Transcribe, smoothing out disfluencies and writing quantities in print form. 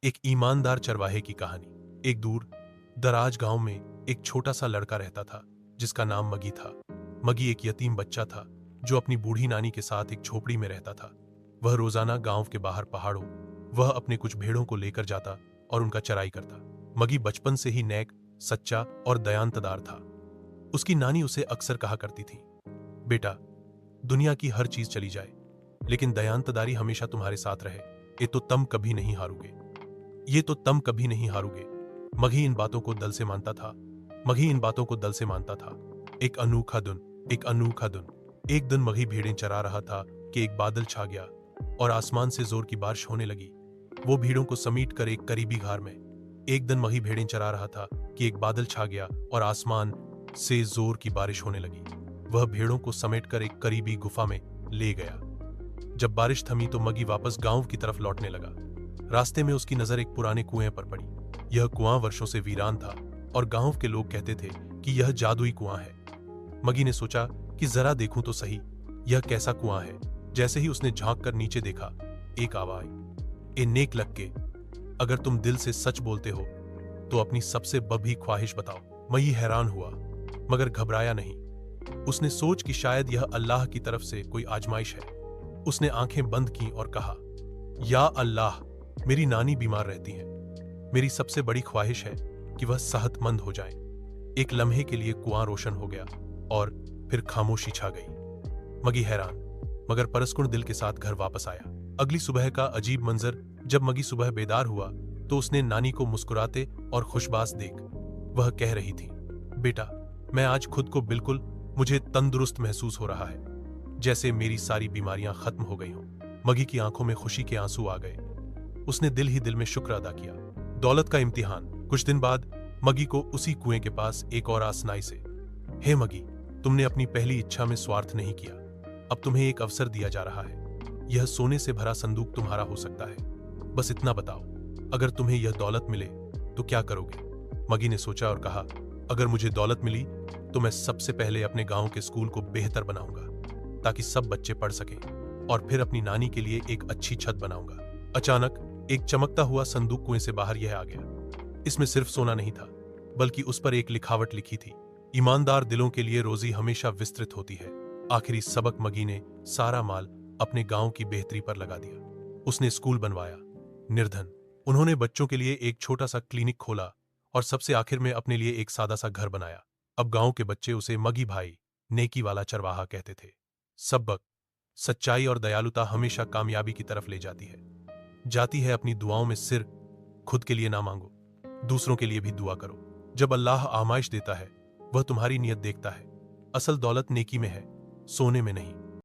एक ईमानदार चरवाहे की कहानी। एक दूर दराज गांव में एक छोटा सा लड़का रहता था जिसका नाम मगी था। मगी एक यतीम बच्चा था जो अपनी बूढ़ी नानी के साथ एक झोपड़ी में रहता था। वह रोजाना गांव के बाहर पहाड़ों वह अपने कुछ भेड़ों को लेकर जाता और उनका चराई करता। मगी बचपन से ही नेक, सच्चा और दयानतदार था। उसकी नानी उसे अक्सर कहा करती थी, बेटा, दुनिया की हर चीज चली जाए लेकिन दयानतदारी हमेशा तुम्हारे साथ रहे, ये तो तुम कभी नहीं हारोगे, ये तो तुम कभी नहीं हारोगे। मगी इन बातों को दिल से मानता था। मगी इन बातों को दिल से मानता था। एक अनोखा दिन। एक दिन मगी भेड़ें चरा रहा था कि एक बादल छा गया और आसमान से जोर की बारिश होने लगी। वो भीड़ों को समीट कर एक करीबी घार में एक दिन मगी भेड़ें चरा रहा था कि एक बादल छा गया और आसमान से जोर की बारिश होने लगी। वह भेड़ों को समेटकर एक करीबी गुफा में ले गया। जब बारिश थमी तो मगी वापस गांव की तरफ लौटने लगा। रास्ते में उसकी नजर एक पुराने कुएं पर पड़ी। यह कुआं वर्षों से वीरान था और गांव के लोग कहते थे कि यह जादुई कुआं है। मगी ने सोचा कि जरा देखूं तो सही, यह कैसा कुआं है। जैसे ही उसने झांक कर नीचे देखा, एक आवाज आई, ए नेक लक्के, अगर तुम दिल से सच बोलते हो तो अपनी सबसे बड़ी ख्वाहिश बताओ। मगी हैरान हुआ मगर घबराया नहीं। उसने सोच कि शायद यह अल्लाह की तरफ से कोई आजमाइश है। उसने आंखें बंद की और कहा, या अल्लाह, मेरी नानी बीमार रहती है। मेरी सबसे बड़ी ख्वाहिश है कि वह सेहतमंद हो जाए। एक लम्हे के लिए कुआं रोशन हो गया और फिर खामोशी छा गई। मगी हैरान मगर परस्कुण दिल के साथ घर वापस आया। अगली सुबह का अजीब मंजर। जब मगी सुबह बेदार हुआ तो उसने नानी को मुस्कुराते और खुशबाश देख वह कह रही थी, बेटा, मैं आज खुद को बिल्कुल मुझे तंदुरुस्त महसूस हो रहा है, जैसे मेरी सारी बीमारियां खत्म हो गई हों। मगी की आंखों में खुशी के आंसू आ गए। उसने दिल ही दिल में शुक्र अदा किया। दौलत का इम्तिहान। कुछ दिन बाद मगी को उसी कुएं के पास एक और आस सुनाई से, हे मगी, तुमने अपनी पहली इच्छा में स्वार्थ नहीं किया। अब तुम्हें एक अवसर दिया जा रहा है। यह सोने से भरा संदूक तुम्हारा हो सकता है। बस इतना बताओ, अगर तुम्हें यह दौलत मिले तो क्या करोगे? मगी ने सोचा और कहा, अगर मुझे दौलत मिली तो मैं सबसे पहले अपने गांव के स्कूल को बेहतर बनाऊंगा ताकि सब बच्चे पढ़ सकें, और फिर अपनी नानी के लिए एक अच्छी छत बनाऊंगा। अचानक एक चमकता हुआ संदूक कुएं से बाहर यह आ गया। इसमें सिर्फ सोना नहीं था बल्कि उस पर एक लिखावट लिखी थी, ईमानदार दिलों के लिए रोजी हमेशा विस्तृत होती है। आखिरी सबक मगी ने सारा माल अपने गांव की बेहतरी पर लगा दिया। उसने स्कूल बनवाया, निर्धन। उन्होंने बच्चों के लिए एक छोटा सा क्लिनिक खोला और सबसे आखिर में अपने लिए एक सादा सा घर बनाया। अब गांव के बच्चे उसे मगी भाई, नेकी वाला चरवाहा कहते थे। सबक, सच्चाई और दयालुता हमेशा कामयाबी की तरफ ले जाती है। अपनी दुआओं में सिर खुद के लिए ना मांगो, दूसरों के लिए भी दुआ करो। जब अल्लाह आमाइश देता है वह तुम्हारी नीयत देखता है। असल दौलत नेकी में है, सोने में नहीं।